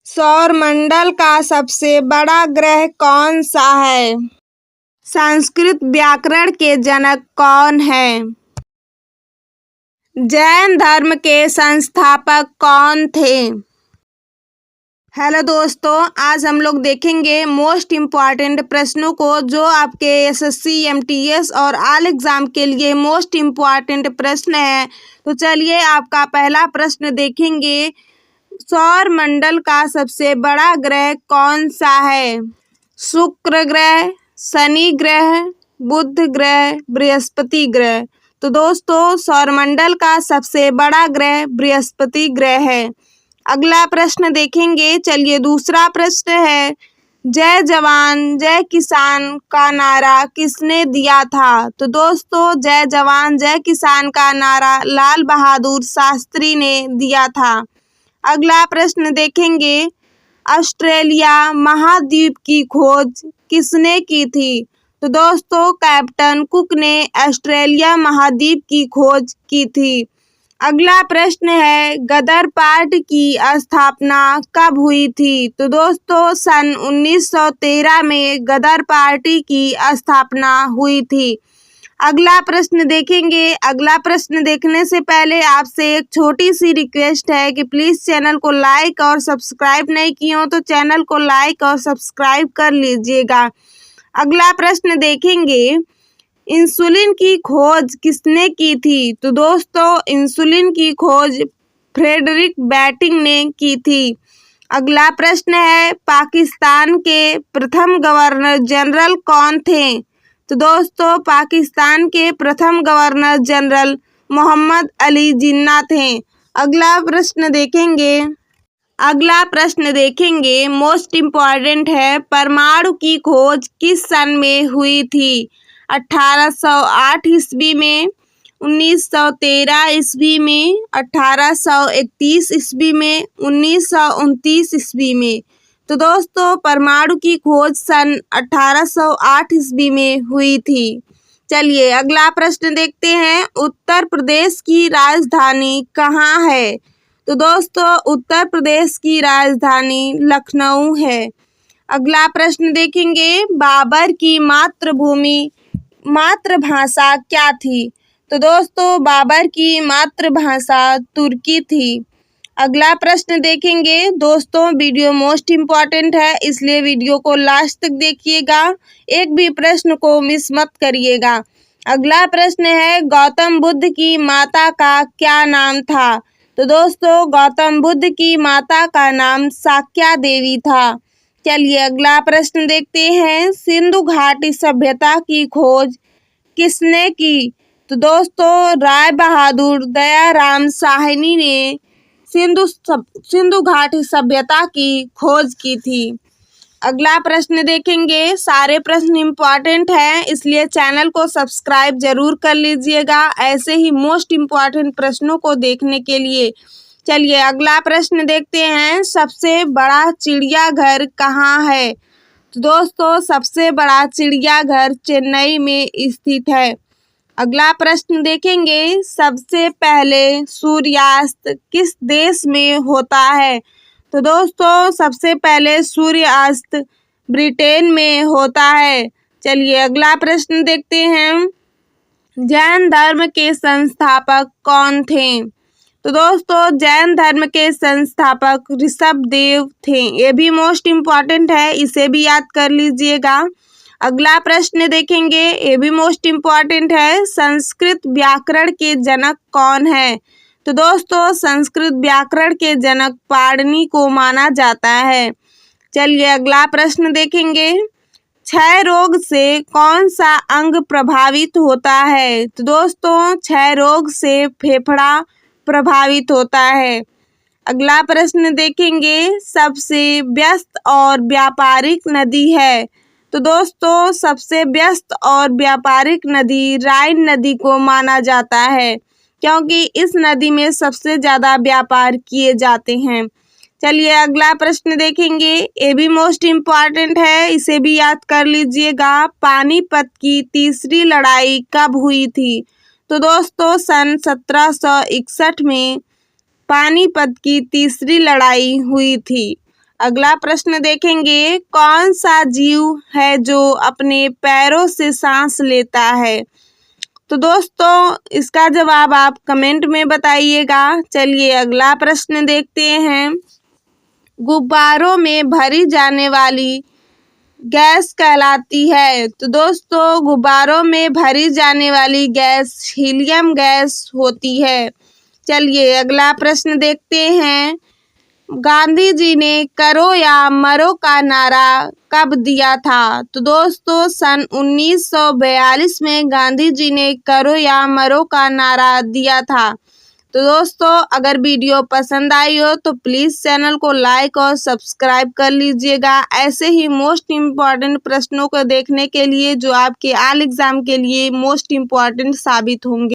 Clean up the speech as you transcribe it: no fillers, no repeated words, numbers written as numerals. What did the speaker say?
सौरमंडल का सबसे बड़ा ग्रह कौन सा है? संस्कृत व्याकरण के जनक कौन हैं? जैन धर्म के संस्थापक कौन थे? हेलो दोस्तों, आज हम लोग देखेंगे मोस्ट इम्पॉर्टेंट प्रश्नों को जो आपके एसएससी, एमटीएस और ऑल एग्जाम के लिए मोस्ट इम्पॉर्टेंट प्रश्न है। तो चलिए आपका पहला प्रश्न देखेंगे। सौर मंडल का सबसे बड़ा ग्रह कौन सा है? शुक्र ग्रह, शनि ग्रह, बुध ग्रह, बृहस्पति ग्रह। तो दोस्तों सौरमंडल का सबसे बड़ा ग्रह बृहस्पति ग्रह है। अगला प्रश्न देखेंगे। चलिए दूसरा प्रश्न है, जय जवान जय किसान का नारा किसने दिया था? तो दोस्तों जय जवान जय किसान का नारा लाल बहादुर शास्त्री ने दिया था। अगला प्रश्न देखेंगे, ऑस्ट्रेलिया महाद्वीप की खोज किसने की थी? तो दोस्तों कैप्टन कुक ने ऑस्ट्रेलिया महाद्वीप की खोज की थी। अगला प्रश्न है, गदर पार्टी की स्थापना कब हुई थी? तो दोस्तों सन 1913 में गदर पार्टी की स्थापना हुई थी। अगला प्रश्न देखेंगे। अगला प्रश्न देखने से पहले आपसे एक छोटी सी रिक्वेस्ट है कि प्लीज़ चैनल को लाइक और सब्सक्राइब नहीं किए हो तो चैनल को लाइक और सब्सक्राइब कर लीजिएगा। अगला प्रश्न देखेंगे, इंसुलिन की खोज किसने की थी? तो दोस्तों इंसुलिन की खोज फ्रेडरिक बैटिंग ने की थी। अगला प्रश्न है, पाकिस्तान के प्रथम गवर्नर जनरल कौन थे? तो दोस्तों पाकिस्तान के प्रथम गवर्नर जनरल मोहम्मद अली जिन्ना थे। अगला प्रश्न देखेंगे। मोस्ट इम्पॉर्टेंट है, परमाणु की खोज किस सन में हुई थी? 1808 ईस्वी में, 1913 ईस्वी में, 1831 ईस्वी में, 1929 ईस्वी में। तो दोस्तों परमाणु की खोज सन 1808 ईस्वी में हुई थी। चलिए अगला प्रश्न देखते हैं, उत्तर प्रदेश की राजधानी कहाँ है? तो दोस्तों उत्तर प्रदेश की राजधानी लखनऊ है। अगला प्रश्न देखेंगे, बाबर की मातृभाषा क्या थी? तो दोस्तों बाबर की मातृभाषा तुर्की थी। अगला प्रश्न देखेंगे। दोस्तों वीडियो मोस्ट इम्पॉर्टेंट है इसलिए वीडियो को लास्ट तक देखिएगा, एक भी प्रश्न को मिस मत करिएगा। अगला प्रश्न है, गौतम बुद्ध की माता का क्या नाम था? तो दोस्तों गौतम बुद्ध की माता का नाम साक्या देवी था। चलिए अगला प्रश्न देखते हैं, सिंधु घाटी सभ्यता की खोज किसने की? तो दोस्तों राय बहादुर दयाराम साहनी ने सिंधु घाटी सभ्यता की खोज की थी। अगला प्रश्न देखेंगे। सारे प्रश्न इम्पॉर्टेंट हैं इसलिए चैनल को सब्सक्राइब जरूर कर लीजिएगा ऐसे ही मोस्ट इम्पॉर्टेंट प्रश्नों को देखने के लिए। चलिए अगला प्रश्न देखते हैं, सबसे बड़ा चिड़ियाघर कहाँ है? तो दोस्तों सबसे बड़ा चिड़ियाघर चेन्नई में स्थित है। अगला प्रश्न देखेंगे, सबसे पहले सूर्यास्त किस देश में होता है? तो दोस्तों सबसे पहले सूर्यास्त ब्रिटेन में होता है। चलिए अगला प्रश्न देखते हैं, जैन धर्म के संस्थापक कौन थे? तो दोस्तों जैन धर्म के संस्थापक ऋषभदेव थे। ये भी मोस्ट इम्पॉर्टेंट है, इसे भी याद कर लीजिएगा। अगला प्रश्न देखेंगे, ये भी मोस्ट इम्पॉर्टेंट है, संस्कृत व्याकरण के जनक कौन है? तो दोस्तों संस्कृत व्याकरण के जनक पाणिनि को माना जाता है। चलिए अगला प्रश्न देखेंगे, क्षय रोग से कौन सा अंग प्रभावित होता है? तो दोस्तों क्षय रोग से फेफड़ा प्रभावित होता है। अगला प्रश्न देखेंगे, सबसे व्यस्त और व्यापारिक नदी है? तो दोस्तों सबसे व्यस्त और व्यापारिक नदी राइन नदी को माना जाता है क्योंकि इस नदी में सबसे ज़्यादा व्यापार किए जाते हैं। चलिए अगला प्रश्न देखेंगे, ये भी मोस्ट इम्पॉर्टेंट है, इसे भी याद कर लीजिएगा, पानीपत की तीसरी लड़ाई कब हुई थी? तो दोस्तों सन 1761 में पानीपत की तीसरी लड़ाई हुई थी। अगला प्रश्न देखेंगे, कौन सा जीव है जो अपने पैरों से सांस लेता है? तो दोस्तों इसका जवाब आप कमेंट में बताइएगा। चलिए अगला प्रश्न देखते हैं। गुब्बारों में भरी जाने वाली गैस कहलाती है? तो दोस्तों गुब्बारों में भरी जाने वाली गैस हीलियम गैस होती है। चलिए अगला प्रश्न देखते हैं। गांधी जी ने करो या मरो का नारा कब दिया था? तो दोस्तों सन 1942 में गांधी जी ने करो या मरो का नारा दिया था। तो दोस्तों अगर वीडियो पसंद आई हो तो प्लीज़ चैनल को लाइक और सब्सक्राइब कर लीजिएगा। ऐसे ही मोस्ट इम्पॉर्टेंट प्रश्नों को देखने के लिए जो आपके ऑल एग्ज़ाम के लिए मोस्ट इम्पॉर्टेंट साबित होंगे।